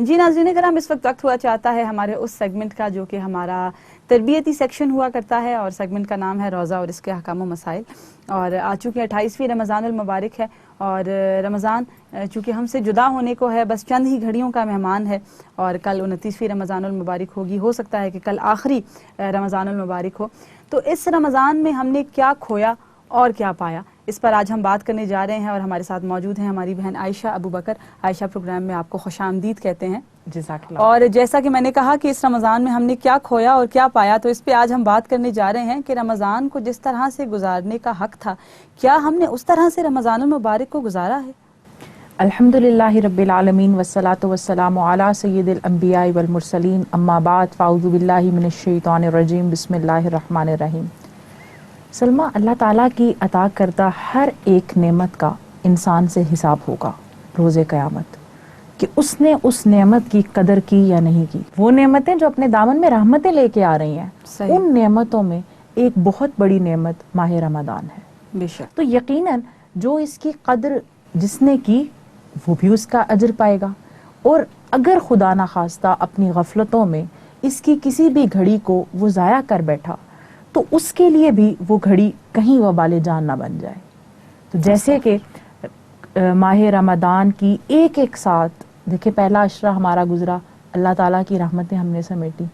جی ناظرین کرام، اس وقت ہوا چاہتا ہے ہمارے اس سیگمنٹ کا جو کہ ہمارا تربیتی سیکشن ہوا کرتا ہے، اور سیگمنٹ کا نام ہے روزہ اور اس کے احکام-و-مسائل. اور آج چونکہ 28ویں رمضان المبارک ہے، اور رمضان چونکہ ہم سے جدا ہونے کو ہے، بس چند ہی گھڑیوں کا مہمان ہے، اور کل 29ویں رمضان المبارک ہوگی. ہو سکتا ہے کہ کل آخری رمضان المبارک ہو. تو اس رمضان میں ہم نے کیا کھویا اور کیا پایا، اس پر آج ہم بات کرنے جا رہے ہیں. اور ہمارے ساتھ موجود ہیں ہماری بہن عائشہ ابوبکر. عائشہ پروگرام میں آپ کو خوش آمدید کہتے ہیں. جزاک اللہ. اور جیسا کہ میں نے کہا کہ اس رمضان میں ہم نے کیا کھویا اور کیا پایا، تو اس پہ آج ہم بات کرنے جا رہے ہیں کہ رمضان کو جس طرح سے گزارنے کا حق تھا، کیا ہم نے اس طرح سے رمضان المبارک کو گزارا ہے؟ الحمدللہ رب العالمین والصلاة والسلام علی سید الانبیاء والمرسلین، اما بعد فاعوذ باللہ من الشیطان الرجیم، بسم اللہ الرحمن الرحیم. سلمہ، اللہ تعالیٰ کی عطا کردہ ہر ایک نعمت کا انسان سے حساب ہوگا روز قیامت، کہ اس نے اس نعمت کی قدر کی یا نہیں کی. وہ نعمتیں جو اپنے دامن میں رحمتیں لے کے آ رہی ہیں، ان نعمتوں میں ایک بہت بڑی نعمت ماہ رمضان ہے. بے شک. تو یقیناً جو اس کی قدر جس نے کی وہ بھی اس کا اجر پائے گا، اور اگر خدا نخواستہ اپنی غفلتوں میں اس کی کسی بھی گھڑی کو وہ ضائع کر بیٹھا تو اس کے لیے بھی وہ گھڑی کہیں وبال جان نہ بن جائے. تو جیسے کہ ماہ رمضان کی ایک ایک ساتھ دیکھیں، پہلا عشرہ ہمارا گزرا، اللہ تعالیٰ کی رحمتیں ہم نے سمیٹی،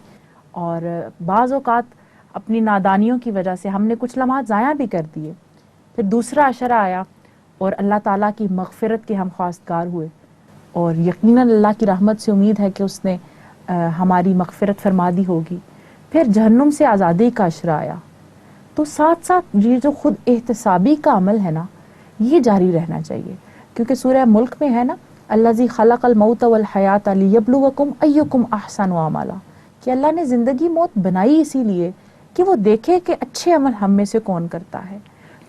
اور بعض اوقات اپنی نادانیوں کی وجہ سے ہم نے کچھ لمحات ضائع بھی کر دیے. پھر دوسرا عشرہ آیا اور اللہ تعالیٰ کی مغفرت کے ہم خواستگار ہوئے، اور یقیناً اللہ کی رحمت سے امید ہے کہ اس نے ہماری مغفرت فرما دی ہوگی. پھر جہنم سے آزادی کا عشرہ آیا. تو ساتھ ساتھ یہ جو خود احتسابی کا عمل ہے نا، یہ جاری رہنا چاہیے، کیونکہ سورہ ملک میں ہے نا، الذی خلق الموت والحیات لیبلوکم ایکم احسن عملا، کہ اللہ نے زندگی موت بنائی اسی لیے کہ وہ دیکھے کہ اچھے عمل ہم میں سے کون کرتا ہے.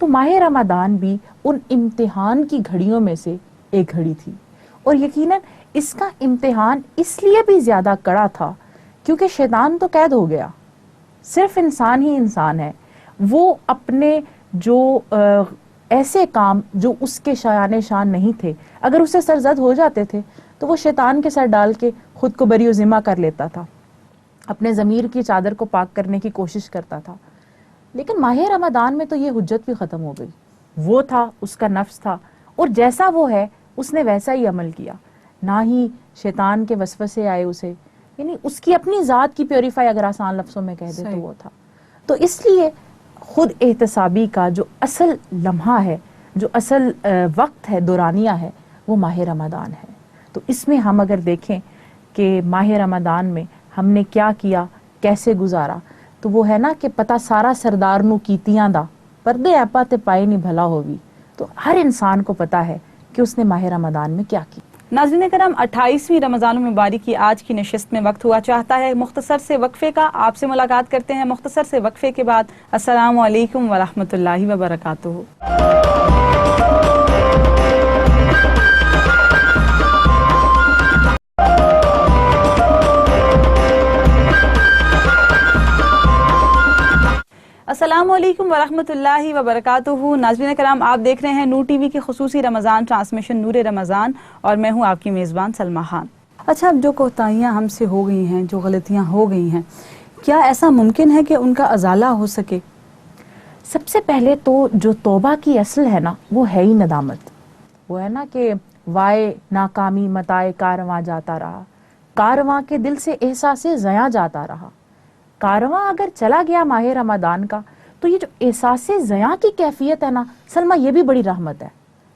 تو ماہ رمضان بھی ان امتحان کی گھڑیوں میں سے ایک گھڑی تھی، اور یقیناً اس کا امتحان اس لیے بھی زیادہ کڑا تھا کیونکہ شیطان تو قید ہو گیا، صرف انسان ہی انسان ہے. وہ اپنے جو ایسے کام جو اس کے شایان شان نہیں تھے، اگر اسے سرزد ہو جاتے تھے تو وہ شیطان کے سر ڈال کے خود کو بری و ذمہ کر لیتا تھا، اپنے ضمیر کی چادر کو پاک کرنے کی کوشش کرتا تھا. لیکن ماہ رمضان میں تو یہ حجت بھی ختم ہو گئی. وہ تھا، اس کا نفس تھا، اور جیسا وہ ہے اس نے ویسا ہی عمل کیا، نہ ہی شیطان کے وسوسے آئے اسے، یعنی اس کی اپنی ذات کی پیوریفائی اگر آسان لفظوں میں کہہ دے تو وہ تھا. تو اس لیے خود احتسابی کا جو اصل لمحہ ہے، جو اصل وقت ہے، دورانیہ ہے، وہ ماہ رمضان ہے. تو اس میں ہم اگر دیکھیں کہ ماہ رمضان میں ہم نے کیا کیا، کیسے گزارا، تو وہ ہے نا کہ پتہ سارا سردار نو کیتیاں دا پردے ایپا تے پائے نہیں بھلا ہوگی. تو ہر انسان کو پتہ ہے کہ اس نے ماہ رمضان میں کیا کی. ناظرین کرام، 28ویں رمضان المبارک کی آج کی نشست میں وقت ہوا چاہتا ہے مختصر سے وقفے کا. آپ سے ملاقات کرتے ہیں مختصر سے وقفے کے بعد. السلام علیکم ورحمۃ اللہ وبرکاتہ. السلام علیکم ورحمۃ اللہ وبرکاتہ. ناظرین کرام، آپ دیکھ رہے ہیں نور ٹی وی کی خصوصی رمضان ٹرانسمیشن نور-e-Ramzan، اور میں ہوں آپ کی میزبان سلمہ خان. اچھا، اب جو کوتاہیاں ہم سے ہو گئی ہیں، جو غلطیاں ہو گئی ہیں، کیا ایسا ممکن ہے کہ ان کا ازالہ ہو سکے؟ سب سے پہلے تو جو توبہ کی اصل ہے نا، وہ ہے ہی ندامت. وہ ہے نا کہ وائے ناکامی متائے کارواں جاتا رہا، کارواں کے دل سے احساس زیاں جاتا رہا. کارواں اگر چلا گیا ماہ رمضان کا، تو یہ جو احساس زیاں کی کیفیت ہے نا سلمہ، یہ بھی بڑی رحمت ہے،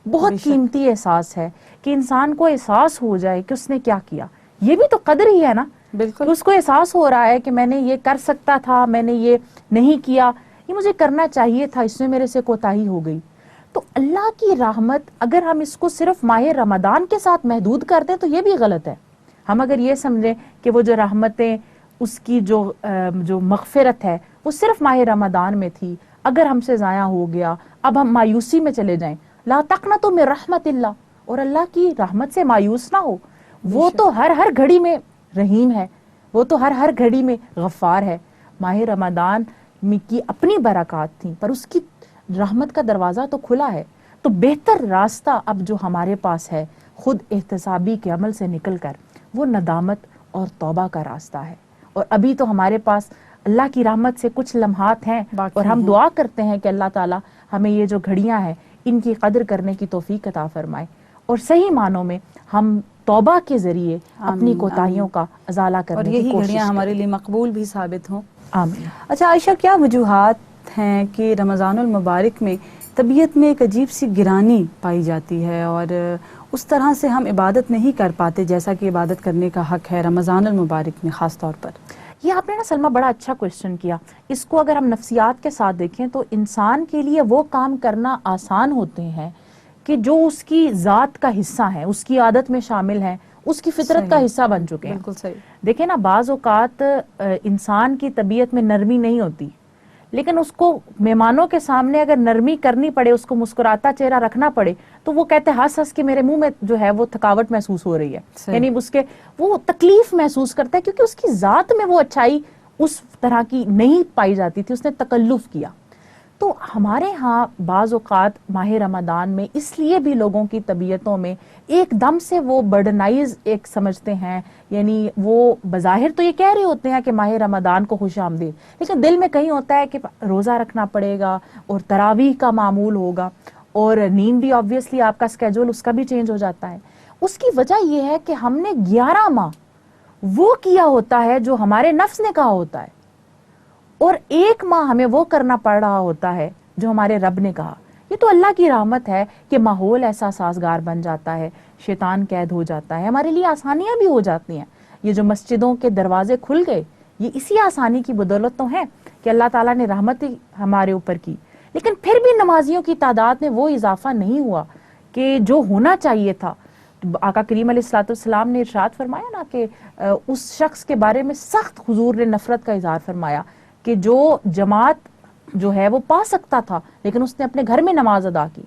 بہت قیمتی احساس ہے کہ انسان کو احساس ہو جائے کہ اس نے کیا کیا. یہ بھی تو قدر ہی ہے نا. بالکل. اس کو احساس ہو رہا ہے کہ میں نے یہ کر سکتا تھا، میں نے یہ نہیں کیا، یہ مجھے کرنا چاہیے تھا، اس میں میرے سے کوتاہی ہو گئی. تو اللہ کی رحمت اگر ہم اس کو صرف ماہ رمضان کے ساتھ محدود کر دیں تو یہ بھی غلط ہے. ہم اگر یہ سمجھیں کہ وہ جو رحمتیں، اس کی جو مغفرت ہے وہ صرف ماہ رمضان میں تھی، اگر ہم سے ضائع ہو گیا اب ہم مایوسی میں چلے جائیں. لا تقنطوا من رحمت اللہ، اور اللہ کی رحمت سے مایوس نہ ہو. وہ تو ہر گھڑی میں رحیم ہے، وہ تو ہر گھڑی میں غفار ہے. ماہ رمضان کی اپنی برکات تھیں، پر اس کی رحمت کا دروازہ تو کھلا ہے. تو بہتر راستہ اب جو ہمارے پاس ہے، خود احتسابی کے عمل سے نکل کر وہ ندامت اور توبہ کا راستہ ہے. اور ابھی تو ہمارے پاس اللہ کی رحمت سے کچھ لمحات ہیں اور ہم دعا کرتے ہیں کہ اللہ تعالیٰ ہمیں یہ جو گھڑیاں ہیں ان کی قدر کرنے کی توفیق عطا فرمائے اور صحیح معنوں میں ہم توبہ کے ذریعے اپنی کوتاہیوں کا ازالہ کرنے کی کوشش کریں اور یہی گھڑیاں ہمارے لیے مقبول بھی ثابت ہوں. آمین. اچھا عائشہ، کیا وجوہات ہیں کہ رمضان المبارک میں طبیعت میں ایک عجیب سی گرانی پائی جاتی ہے اور اس طرح سے ہم عبادت نہیں کر پاتے جیسا کہ عبادت کرنے کا حق ہے رمضان المبارک میں خاص طور پر؟ یہ آپ نے نا سلمہ بڑا اچھا کوشچن کیا. اس کو اگر ہم نفسیات کے ساتھ دیکھیں تو انسان کے لیے وہ کام کرنا آسان ہوتے ہیں کہ جو اس کی ذات کا حصہ ہے، اس کی عادت میں شامل ہے، اس کی فطرت کا حصہ بن چکے ہیں. بالکل صحیح. دیکھیں نا، بعض اوقات انسان کی طبیعت میں نرمی نہیں ہوتی، لیکن اس کو مہمانوں کے سامنے اگر نرمی کرنی پڑے، اس کو مسکراتا چہرہ رکھنا پڑے، تو وہ کہتے ہیں ہنس ہنس کے میرے منہ میں جو ہے وہ تھکاوٹ محسوس ہو رہی ہے. یعنی اس کے وہ تکلیف محسوس کرتا ہے کیونکہ اس کی ذات میں وہ اچھائی اس طرح کی نہیں پائی جاتی تھی، اس نے تکلف کیا. تو ہمارے ہاں بعض اوقات ماہ رمضان میں اس لیے بھی لوگوں کی طبیعتوں میں ایک دم سے وہ برڈنائز ایک سمجھتے ہیں، یعنی وہ بظاہر تو یہ کہہ رہے ہوتے ہیں کہ ماہ رمضان کو خوش آمدید، لیکن دل میں کہیں ہوتا ہے کہ روزہ رکھنا پڑے گا اور تراویح کا معمول ہوگا اور نیند بھی آبویسلی آپ کا سکیجول اس کا بھی چینج ہو جاتا ہے. اس کی وجہ یہ ہے کہ ہم نے 11 ماہ وہ کیا ہوتا ہے جو ہمارے نفس نے کہا ہوتا ہے اور 1 ماہ ہمیں وہ کرنا پڑ رہا ہوتا ہے جو ہمارے رب نے کہا. یہ تو اللہ کی رحمت ہے کہ ماحول ایسا سازگار بن جاتا ہے، شیطان قید ہو جاتا ہے، ہمارے لیے آسانیاں بھی ہو جاتی ہیں. یہ جو مسجدوں کے دروازے کھل گئے یہ اسی آسانی کی بدولت تو ہیں کہ اللہ تعالیٰ نے رحمت ہمارے اوپر کی. لیکن پھر بھی نمازیوں کی تعداد میں وہ اضافہ نہیں ہوا کہ جو ہونا چاہیے تھا. آقا کریم علیہ السلام نے ارشاد فرمایا نا کہ اس شخص کے بارے میں سخت حضور نے نفرت کا اظہار فرمایا کہ جو جماعت جو ہے وہ پا سکتا تھا لیکن اس نے اپنے گھر میں نماز ادا کی،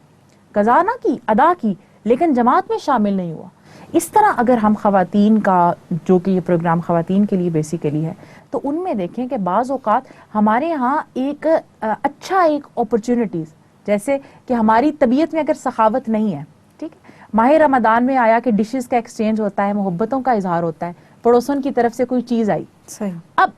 قضا نہ کی، ادا کی، لیکن جماعت میں شامل نہیں ہوا. اس طرح اگر ہم خواتین کا، جو کہ یہ پروگرام خواتین کے لیے بیسیکلی ہے، تو ان میں دیکھیں کہ بعض اوقات ہمارے ہاں ایک اچھا ایک اپرچونٹیز، جیسے کہ ہماری طبیعت میں اگر سخاوت نہیں ہے، ٹھیک ہے، ماہ رمضان میں آیا کہ ڈشز کا ایکسچینج ہوتا ہے، محبتوں کا اظہار ہوتا ہے، پڑوسن کی طرف سے کوئی چیز آئی، صحیح. اب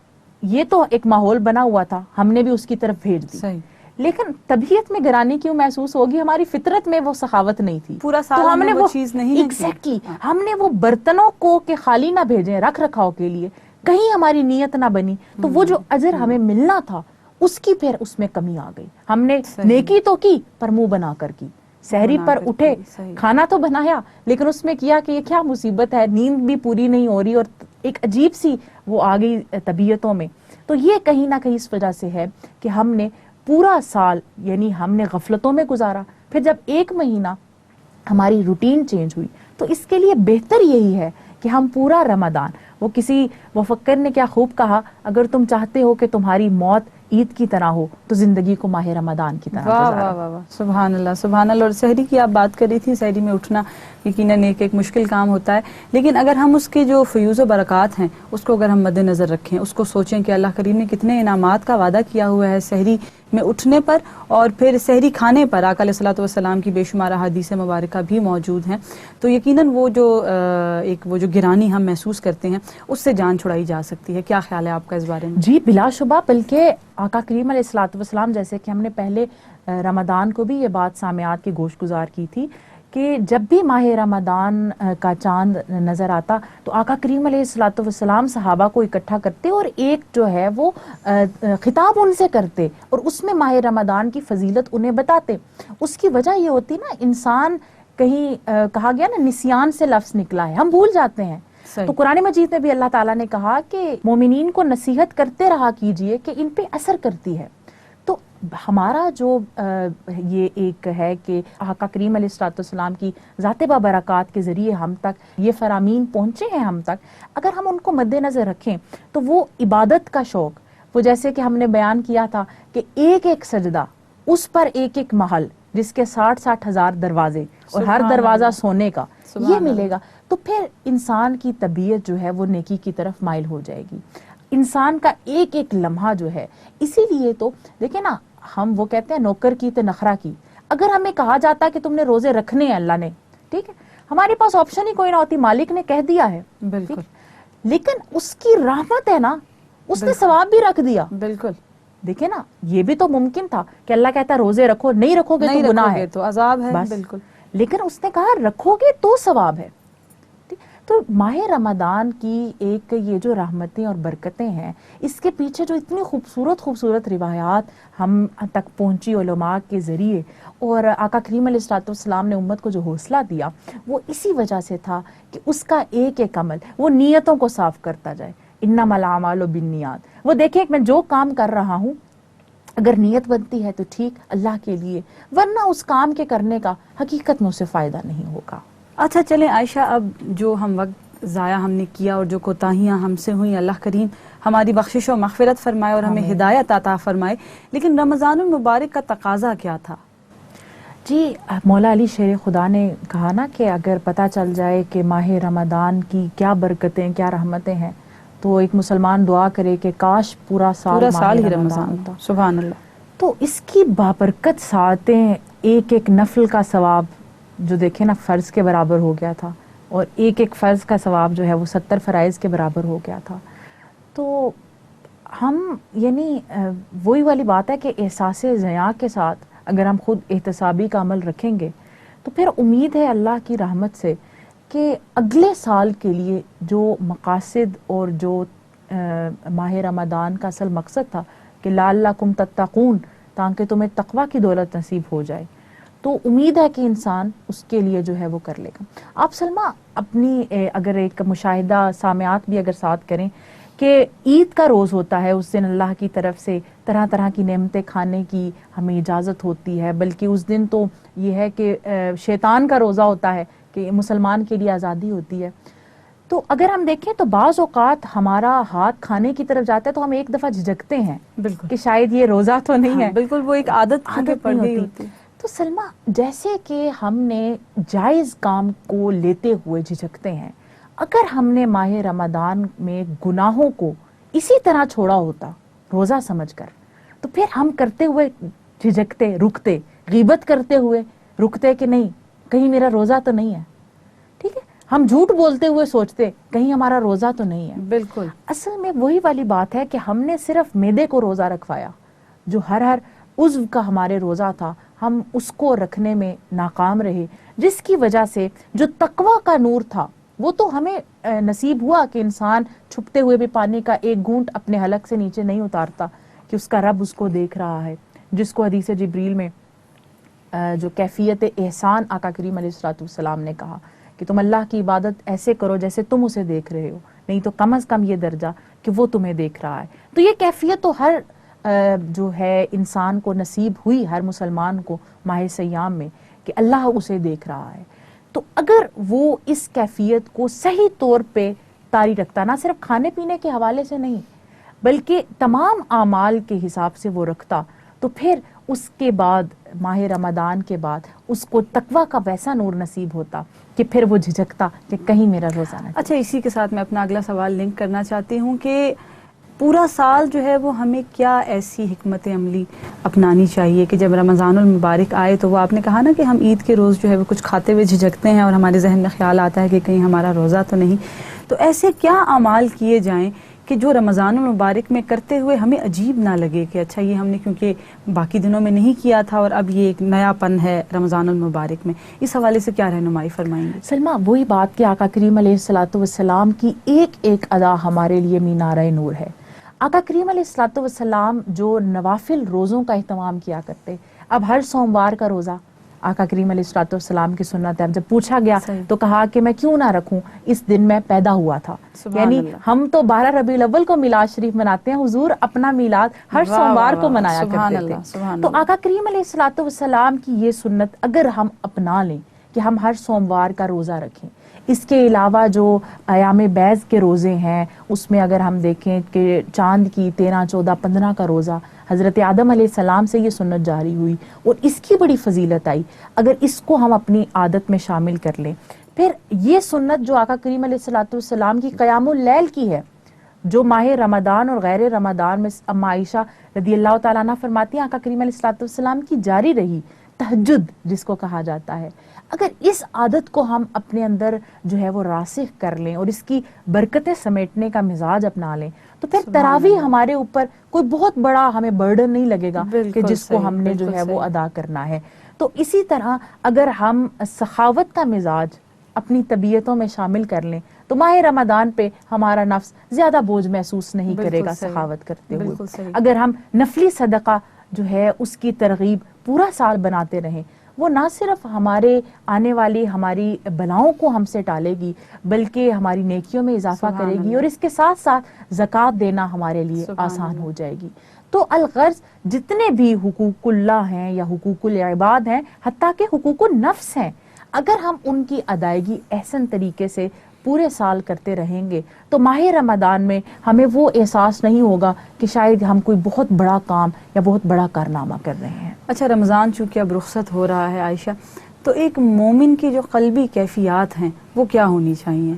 یہ تو ایک ماحول بنا ہوا تھا، ہم نے بھی اس کی طرف بھیج دی، صحیح. لیکن طبیعت میں گرانی کیوں محسوس ہوگی؟ ہماری فطرت میں وہ سخاوت نہیں تھی، پورا سال ہم نے وہ چیز نہیں ایگزیکٹلی ہم نے وہ برتنوں کو کہ خالی نہ بھیجیں رکھ رکھاؤ کے لیے، کہیں ہماری نیت نہ بنی تو وہ جو اجر ہمیں ملنا تھا اس کی پھر اس میں کمی آ گئی. ہم نے نیکی تو کی پر منہ بنا کر کی، سحری پر اٹھے، کھانا تو بنایا لیکن اس میں کیا کہ یہ کیا مصیبت ہے، نیند بھی پوری نہیں ہو رہی اور ایک عجیب سی وہ آ گئی طبیعتوں میں. تو یہ کہیں نہ کہیں اس وجہ سے ہے کہ ہم نے پورا سال یعنی ہم نے غفلتوں میں گزارا، پھر جب 1 مہینہ ہماری روٹین چینج ہوئی تو اس کے لیے بہتر یہی ہے کہ ہم پورا رمضان، وہ کسی مفکر نے کیا خوب کہا، اگر تم چاہتے ہو کہ تمہاری موت عید کی طرح ہو تو زندگی کو ماہ رمضان کی طرح گزارو. واہ واہ واہ، سبحان اللہ سبحان اللہ. اور سحری کی آپ بات کر رہی تھی، سحری میں اٹھنا یقیناً ایک مشکل کام ہوتا ہے، لیکن اگر ہم اس کے جو فیوز و برکات ہیں اس کو اگر ہم مد نظر رکھیں، اس کو سوچیں کہ اللہ کریم نے کتنے انعامات کا وعدہ کیا ہوا ہے سحری میں اٹھنے پر اور پھر سحری کھانے پر، آقا علیہ الصلوۃ والسلام کی بے شمار احادیث مبارکہ بھی موجود ہیں، تو یقیناً وہ جو وہ جو گرانی ہم محسوس کرتے ہیں اس سے جان چھڑائی جا سکتی ہے. کیا خیال ہے آپ کا اس بارے میں؟ جی بلا شبہ، بلکہ آقا کریم علیہ الصلوۃ والسلام، جیسے کہ ہم نے پہلے رمضان کو بھی یہ بات سامعات کی گوش گزار کی تھی کہ جب بھی ماہ رمضان کا چاند نظر آتا تو آقا کریم علیہ الصلوۃ والسلام صحابہ کو اکٹھا کرتے اور ایک جو ہے وہ خطاب ان سے کرتے اور اس میں ماہ رمضان کی فضیلت انہیں بتاتے. اس کی وجہ یہ ہوتی نا، انسان کہیں کہا گیا نا نسیان سے لفظ نکلا ہے، ہم بھول جاتے ہیں. تو قرآن مجید میں بھی اللہ تعالیٰ نے کہا کہ مومنین کو نصیحت کرتے رہا کیجئے کہ ان پہ اثر کرتی ہے. تو ہمارا جو یہ ایک ہے کہ آقا کریم علیہ الصلوۃ والسلام کی ذات بابرکات کے ذریعے ہم تک یہ فرامین پہنچے ہیں ہم تک، اگر ہم ان کو مد نظر رکھیں تو وہ عبادت کا شوق، وہ جیسے کہ ہم نے بیان کیا تھا کہ ایک ایک سجدہ، اس پر ایک ایک محل جس کے 60 ہزار دروازے اور ہر دروازہ سونے کا، یہ ملے گا تو پھر انسان کی طبیعت جو ہے وہ نیکی کی طرف مائل ہو جائے گی. انسان کا ایک ایک لمحہ جو ہے، اسی لیے تو دیکھیں نا، ہم وہ کہتے ہیں نوکر کی تے نخرہ کی. اگر ہمیں کہا جاتا کہ تم نے روزے رکھنے ہیں اللہ نے، ٹھیک ہے، ہمارے پاس آپشن ہی کوئی نہ ہوتی، مالک نے کہہ دیا ہے. بالکل. لیکن اس کی رحمت ہے نا، اس نے ثواب بھی رکھ دیا. بالکل. دیکھیں نا، یہ بھی تو ممکن تھا کہ اللہ کہتا روزے رکھو، نہیں رکھو گے تو گناہ ہے، تو عذاب ہے. بس. بالکل. لیکن اس نے کہا رکھو گے تو ثواب ہے. تو ماہ رمضان کی ایک یہ جو رحمتیں اور برکتیں ہیں، اس کے پیچھے جو اتنی خوبصورت روایات ہم تک پہنچی علماء کے ذریعے، اور آقا کریم علیہ السلام نے امت کو جو حوصلہ دیا، وہ اسی وجہ سے تھا کہ اس کا ایک ایک عمل وہ نیتوں کو صاف کرتا جائے. انما الاعمال بالنیات. وہ دیکھیں میں جو کام کر رہا ہوں، اگر نیت بنتی ہے تو ٹھیک، اللہ کے لیے، ورنہ اس کام کے کرنے کا حقیقت میں اسے فائدہ نہیں ہوگا. اچھا چلیں عائشہ، اب جو ہم وقت ضائع ہم نے کیا اور جو کوتاہیاں ہم سے ہوئیں، اللہ کریم ہماری بخشش و مغفرت فرمائے اور ہمیں ہدایت عطا فرمائے، لیکن رمضان المبارک کا تقاضا کیا تھا؟ جی، مولا علی شیر خدا نے کہا نا کہ اگر پتہ چل جائے کہ ماہ رمضان کی کیا برکتیں، کیا رحمتیں ہیں، تو ایک مسلمان دعا کرے کہ کاش پورا سال ہی رمضان ہوتا. سبحان اللہ. تو اس کی بابرکت ساعتیں، ایک ایک نفل کا ثواب جو دیکھیں نا فرض کے برابر ہو گیا تھا، اور ایک ایک فرض کا ثواب جو ہے وہ 70 فرائض کے برابر ہو گیا تھا. تو ہم یعنی وہی والی بات ہے کہ احساس ضیاع کے ساتھ اگر ہم خود احتسابی کا عمل رکھیں گے تو پھر امید ہے اللہ کی رحمت سے کہ اگلے سال کے لیے جو مقاصد اور جو ماہ رمضان کا اصل مقصد تھا کہ لعلکم تتقون، تاکہ تمہیں تقوی کی دولت نصیب ہو جائے، تو امید ہے کہ انسان اس کے لیے جو ہے وہ کر لے گا. آپ سلمہ اپنی اگر ایک مشاہدہ سامعات بھی اگر ساتھ کریں کہ عید کا روز ہوتا ہے، اس دن اللہ کی طرف سے طرح طرح کی نعمتیں کھانے کی ہمیں اجازت ہوتی ہے، بلکہ اس دن تو یہ ہے کہ شیطان کا روزہ ہوتا ہے کہ مسلمان کے لیے آزادی ہوتی ہے. تو اگر ہم دیکھیں تو بعض اوقات ہمارا ہاتھ کھانے کی طرف جاتا ہے تو ہم ایک دفعہ جھجکتے ہیں کہ شاید یہ روزہ تو نہیں ہے. بالکل، وہ ایک عادت پڑ گئی ہوتی. تو سلمہ جیسے کہ ہم نے جائز کام کو لیتے ہوئے جھجکتے ہیں، اگر ہم نے ماہ رمضان میں گناہوں کو اسی طرح چھوڑا ہوتا روزہ سمجھ کر، تو پھر ہم کرتے ہوئے جھجکتے، رکتے، غیبت کرتے ہوئے رکتے کہ نہیں کہیں میرا روزہ تو نہیں ہے. ٹھیک ہے، ہم جھوٹ بولتے ہوئے سوچتے کہیں ہمارا روزہ تو نہیں ہے. بالکل. اصل میں وہی والی بات ہے کہ ہم نے صرف معدے کو روزہ رکھوایا، جو ہر عضو کا ہمارے روزہ تھا ہم اس کو رکھنے میں ناکام رہے، جس کی وجہ سے جو تقوی کا نور تھا وہ تو ہمیں نصیب ہوا کہ انسان چھپتے ہوئے بھی پانی کا ایک گھونٹ اپنے حلق سے نیچے نہیں اتارتا کہ اس کا رب اس کو دیکھ رہا ہے، جس کو حدیث جبریل میں جو کیفیت احسان آقا کریم علیہ السلام نے کہا کہ تم اللہ کی عبادت ایسے کرو جیسے تم اسے دیکھ رہے ہو، نہیں تو کم از کم یہ درجہ کہ وہ تمہیں دیکھ رہا ہے. تو یہ کیفیت تو ہر جو ہے انسان کو نصیب ہوئی، ہر مسلمان کو ماہ سیام میں، کہ اللہ اسے دیکھ رہا ہے. تو اگر وہ اس کیفیت کو صحیح طور پہ طاری رکھتا، نہ صرف کھانے پینے کے حوالے سے نہیں بلکہ تمام اعمال کے حساب سے وہ رکھتا، تو پھر اس کے بعد ماہ رمضان کے بعد اس کو تقوی کا ویسا نور نصیب ہوتا کہ پھر وہ جھجکتا کہ کہیں میرا روزہ نہ. اچھا، اسی کے ساتھ میں اپنا اگلا سوال لنک کرنا چاہتی ہوں کہ پورا سال جو ہے وہ ہمیں کیا ایسی حکمت عملی اپنانی چاہیے کہ جب رمضان المبارک آئے تو وہ آپ نے کہا نا کہ ہم عید کے روز جو ہے وہ کچھ کھاتے ہوئے جھجکتے ہیں اور ہمارے ذہن میں خیال آتا ہے کہ کہیں ہمارا روزہ تو نہیں، تو ایسے کیا اعمال کیے جائیں کہ جو رمضان المبارک میں کرتے ہوئے ہمیں عجیب نہ لگے کہ اچھا یہ ہم نے کیونکہ باقی دنوں میں نہیں کیا تھا اور اب یہ ایک نیا پن ہے رمضان المبارک میں. اس حوالے سے کیا رہنمائی فرمائیں گے؟ سلمہ وہی بات کہ آقا کریم علیہ السلام کی ایک ایک ادا ہمارے لیے مینارہ نور ہے. آقا کریم علیہ السلام جو نوافل روزوں کا اہتمام کیا کرتے، اب ہر سوموار کا روزہ آقا کریم علیہ السلام کی سنت ہے. اب جب پوچھا گیا تو کہا کہ میں کیوں نہ رکھوں، اس دن میں پیدا ہوا تھا. یعنی ہم تو 12 ربیع الاول کو میلاد شریف مناتے ہیں، حضور اپنا میلاد ہر سوموار کو منایا کرتے تھے. تو آقا کریم علیہ السلام کی یہ سنت اگر ہم اپنا لیں کہ ہم ہر سوموار کا روزہ رکھیں. اس کے علاوہ جو ایام بیض کے روزے ہیں اس میں اگر ہم دیکھیں کہ چاند کی 13، 14، 15 کا روزہ حضرت آدم علیہ السلام سے یہ سنت جاری ہوئی اور اس کی بڑی فضیلت آئی، اگر اس کو ہم اپنی عادت میں شامل کر لیں. پھر یہ سنت جو آقا کریم علیہ السلام کی قیام اللیل کی ہے، جو ماہ رمضان اور غیر رمضان میں اما عائشہ رضی اللہ تعالیٰ عنہ فرماتی ہیں آقا کریم علیہ السلام کی جاری رہی تہجد جس کو کہا جاتا ہے، اگر اس عادت کو ہم اپنے اندر جو ہے وہ راسخ کر لیں اور اس کی برکتیں سمیٹنے کا مزاج اپنا لیں تو پھر تراویح ہمارے اوپر کوئی بہت بڑا ہمیں برڈن نہیں لگے گا کہ جس کو ہم نے جو ہے وہ ادا کرنا ہے۔ تو اسی طرح اگر ہم سخاوت کا مزاج اپنی طبیعتوں میں شامل کر لیں تو ماہ رمضان پہ ہمارا نفس زیادہ بوجھ محسوس نہیں کرے گا سخاوت کرتے ہوئے۔ اگر ہم نفلی صدقہ جو ہے اس کی ترغیب پورا سال بناتے رہیں، وہ نہ صرف ہمارے آنے والی ہماری بلاؤں کو ہم سے ٹالے گی بلکہ ہماری نیکیوں میں اضافہ کرے گی، اور اس کے ساتھ ساتھ زکوٰۃ دینا ہمارے لیے آسان ہو جائے گی۔ تو الغرض جتنے بھی حقوق اللہ ہیں یا حقوق العباد ہیں، حتیٰ کہ حقوق النفس ہیں، اگر ہم ان کی ادائیگی احسن طریقے سے پورے سال کرتے رہیں گے تو ماہ رمضان میں ہمیں وہ احساس نہیں ہوگا کہ شاید ہم کوئی بہت بڑا کام یا بہت بڑا کارنامہ کر رہے ہیں۔ اچھا، رمضان چونکہ اب رخصت ہو رہا ہے عائشہ، تو ایک مومن کی جو قلبی کیفیات ہیں وہ کیا ہونی چاہیے؟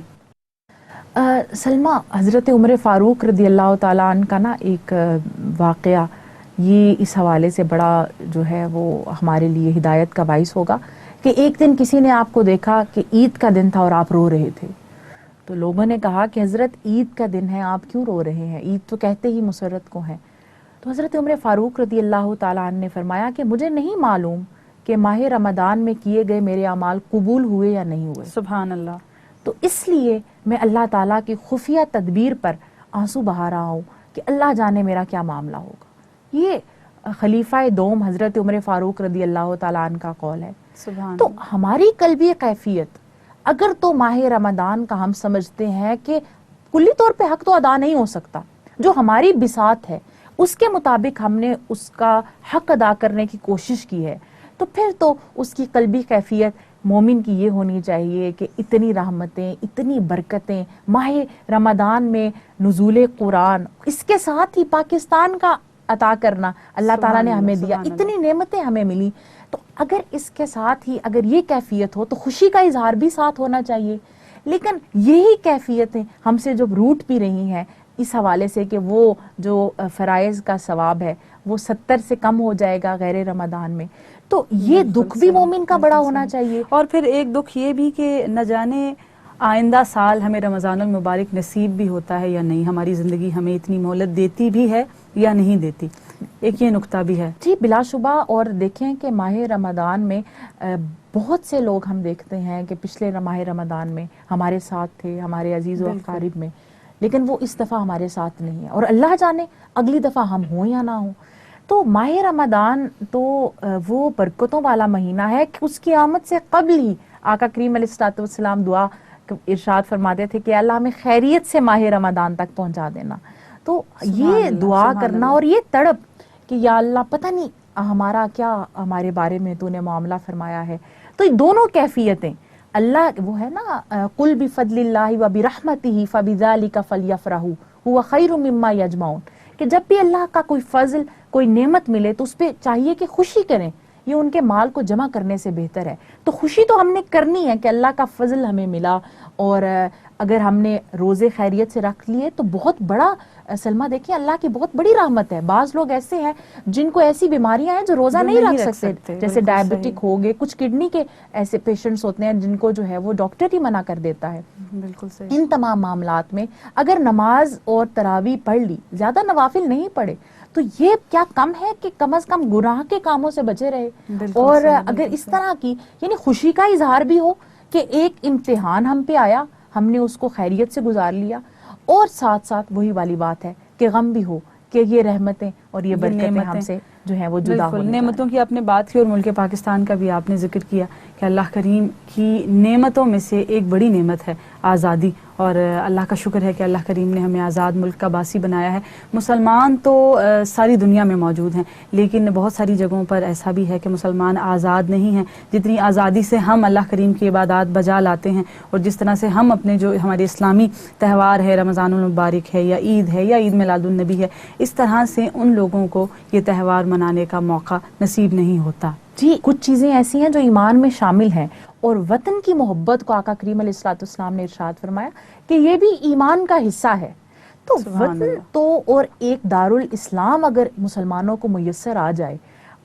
سلمہ، حضرت عمر فاروق رضی اللہ تعالیٰ عنہ کا نا ایک واقعہ یہ اس حوالے سے بڑا جو ہے وہ ہمارے لیے ہدایت کا باعث ہوگا کہ ایک دن کسی نے آپ کو دیکھا کہ عید کا دن تھا اور آپ رو رہے تھے، تو لوگوں نے کہا کہ حضرت عید کا دن ہے، آپ کیوں رو رہے ہیں؟ عید تو کہتے ہی مسرت کو ہے۔ تو حضرت عمر فاروق رضی اللہ تعالیٰ عنہ نے فرمایا کہ مجھے نہیں معلوم کہ ماہ رمضان میں کیے گئے میرے اعمال قبول ہوئے یا نہیں ہوئے، سبحان اللہ، تو اس لیے میں اللہ تعالیٰ کی خفیہ تدبیر پر آنسو بہا رہا ہوں کہ اللہ جانے میرا کیا معاملہ ہوگا۔ یہ خلیفہ دوم حضرت عمر فاروق رضی اللہ تعالیٰ عنہ کا قول ہے۔ سبحان تو ہماری قلبی کیفیت اگر تو ماہ رمضان کا ہم سمجھتے ہیں کہ کلی طور پہ حق تو ادا نہیں ہو سکتا، جو ہماری بساط ہے اس کے مطابق ہم نے اس کا حق ادا کرنے کی کوشش کی ہے، تو پھر تو اس کی قلبی کیفیت مومن کی یہ ہونی چاہیے کہ اتنی رحمتیں، اتنی برکتیں ماہ رمضان میں، نزول قرآن، اس کے ساتھ ہی پاکستان کا عطا کرنا اللہ تعالیٰ نے ہمیں دیا، اتنی نعمتیں ہمیں ملی، تو اگر اس کے ساتھ ہی اگر یہ کیفیت ہو تو خوشی کا اظہار بھی ساتھ ہونا چاہیے۔ لیکن یہی کیفیتیں ہم سے جو روٹ بھی رہی ہیں اس حوالے سے کہ وہ جو فرائض کا ثواب ہے وہ 70 سے کم ہو جائے گا غیر رمضان میں، تو یہ دکھ بھی مومن کا بڑا ہونا چاہیے۔ اور پھر ایک دکھ یہ بھی کہ نہ جانے آئندہ سال ہمیں رمضان المبارک نصیب بھی ہوتا ہے یا نہیں، ہماری زندگی ہمیں اتنی مہلت دیتی بھی ہے یا نہیں دیتی، ایک یہ نقطہ بھی ہے۔ جی بلا شبہ، اور دیکھیں کہ ماہ رمضان میں بہت سے لوگ ہم دیکھتے ہیں کہ پچھلے ماہ رمضان میں ہمارے ساتھ تھے، ہمارے عزیز و اقارب میں، لیکن وہ اس دفعہ ہمارے ساتھ نہیں ہے، اور اللہ جانے اگلی دفعہ ہم ہوں یا نہ ہوں۔ تو ماہ رمضان تو وہ برکتوں والا مہینہ ہے کہ اس کی آمد سے قبل ہی آقا کریم علیہ الصلوۃ والسلام دعا ارشاد فرماتے تھے کہ اللہ ہمیں خیریت سے ماہ رمضان تک پہنچا دینا۔ تو یہ دعا کرنا اور یہ تڑپ کہ یا اللہ پتہ نہیں ہمارا کیا ہمارے بارے میں تو نے معاملہ فرمایا ہے، تو یہ دونوں کیفیتیں اللہ وہ ہے نا، قل بفضل اللہ وبرحمتہ فبذلک فلیفرحوا هو خیر مما یجمعون، کہ جب بھی اللہ کا کوئی فضل، کوئی نعمت ملے تو اس پہ چاہیے کہ خوشی کریں، یہ ان کے مال کو جمع کرنے سے بہتر ہے۔ تو خوشی تو ہم نے کرنی ہے کہ اللہ کا فضل ہمیں ملا، اور اگر ہم نے روزے خیریت سے رکھ لیے تو بہت بڑا، سلمہ دیکھیں اللہ کی بہت بڑی رحمت ہے۔ بعض لوگ ایسے ہیں جن کو ایسی بیماریاں ہیں جو روزہ نہیں رکھ سکتے، جیسے ڈائبٹک ہو گئے، کچھ کڈنی کے ایسے پیشنٹس ہوتے ہیں جن کو جو ہے وہ ڈاکٹر ہی منع کر دیتا ہے۔ بالکل صحیح۔ ان تمام معاملات میں اگر نماز اور تراویح پڑھ لی، زیادہ نوافل نہیں پڑھے، تو یہ کیا کم ہے کہ کم از کم گناہ کے کاموں سے بچے رہے۔ اور اگر اس طرح کی یعنی خوشی کا اظہار بھی ہو کہ ایک امتحان ہم پہ آیا، ہم نے اس کو خیریت سے گزار لیا، اور ساتھ ساتھ وہی والی بات ہے کہ غم بھی ہو کہ یہ رحمتیں اور یہ برکتیں ہم سے جو ہیں وہ جدا ہونے نعمتوں کی آپ نے بات کی، اور ملک پاکستان کا بھی آپ نے ذکر کیا کہ اللہ کریم کی نعمتوں میں سے ایک بڑی نعمت ہے آزادی، اور اللہ کا شکر ہے کہ اللہ کریم نے ہمیں آزاد ملک کا باسی بنایا ہے۔ مسلمان تو ساری دنیا میں موجود ہیں، لیکن بہت ساری جگہوں پر ایسا بھی ہے کہ مسلمان آزاد نہیں ہیں۔ جتنی آزادی سے ہم اللہ کریم کی عبادات بجا لاتے ہیں، اور جس طرح سے ہم اپنے جو ہمارے اسلامی تہوار ہے، رمضان المبارک ہے یا عید میلاد النبی ہے، اس طرح سے ان لوگوں کو یہ تہوار منانے کا موقع نصیب نہیں ہوتا۔ جی کچھ چیزیں ایسی ہیں جو ایمان میں شامل ہیں، اور وطن کی محبت کو آقا کریم علیہ الصلوۃ والسلام نے ارشاد فرمایا کہ یہ بھی ایمان کا حصہ ہے۔ تو وطن تو اور ایک دارالاسلام اگر مسلمانوں کو میسر آ جائے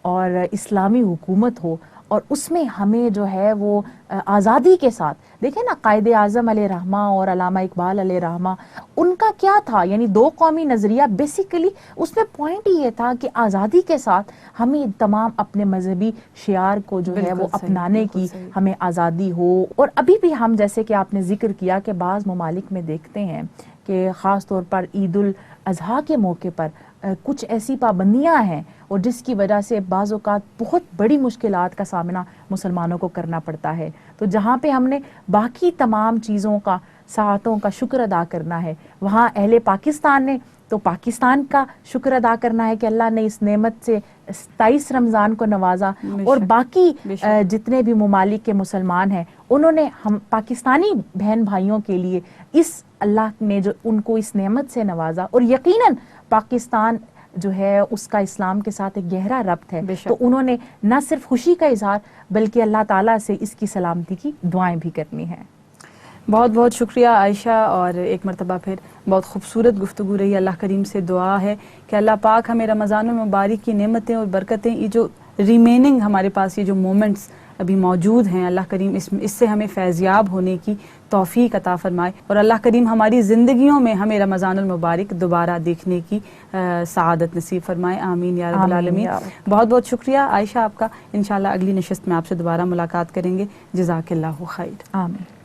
اور اسلامی حکومت ہو اور اس میں ہمیں جو ہے وہ آزادی کے ساتھ دیکھیں نا، قائد اعظم علیہ رحمہ اور علامہ اقبال علیہ رحمہ ان کا کیا تھا، یعنی دو قومی نظریہ بیسیکلی اس میں پوائنٹ یہ تھا کہ آزادی کے ساتھ ہمیں تمام اپنے مذہبی شعار کو جو ہے وہ اپنانے کی ہمیں آزادی ہو. اور ابھی بھی ہم جیسے کہ آپ نے ذکر کیا کہ بعض ممالک میں دیکھتے ہیں کہ خاص طور پر عید الاضحیٰ کے موقع پر کچھ ایسی پابندیاں ہیں اور جس کی وجہ سے بعض اوقات بہت بڑی مشکلات کا سامنا مسلمانوں کو کرنا پڑتا ہے. تو جہاں پہ ہم نے باقی تمام چیزوں کا ساعتوں کا شکر ادا کرنا ہے، وہاں اہل پاکستان نے تو پاکستان کا شکر ادا کرنا ہے کہ اللہ نے اس نعمت سے 27 رمضان کو نوازا، اور باقی جتنے بھی ممالک کے مسلمان ہیں انہوں نے ہم پاکستانی بہن بھائیوں کے لیے اس اللہ نے جو ان کو اس نعمت سے نوازا، اور یقیناً پاکستان جو ہے اس کا اسلام کے ساتھ ایک گہرا ربط ہے، تو انہوں نے نہ صرف خوشی کا اظہار بلکہ اللہ تعالیٰ سے اس کی سلامتی کی دعائیں بھی کرنی ہیں. بہت بہت شکریہ عائشہ، اور ایک مرتبہ پھر بہت خوبصورت گفتگو رہی. اللہ کریم سے دعا ہے کہ اللہ پاک ہمیں رمضان المبارک کی نعمتیں اور برکتیں، یہ جو ریمیننگ ہمارے پاس یہ جو مومنٹس ابھی موجود ہیں، اللہ کریم اس سے ہمیں فیضیاب ہونے کی توفیق عطا فرمائے، اور اللہ کریم ہماری زندگیوں میں ہمیں رمضان المبارک دوبارہ دیکھنے کی سعادت نصیب فرمائے. آمین یا رب العالمین. بہت بہت شکریہ عائشہ آپ کا. انشاءاللہ اگلی نشست میں آپ سے دوبارہ ملاقات کریں گے. جزاک اللہ خیر. آمین.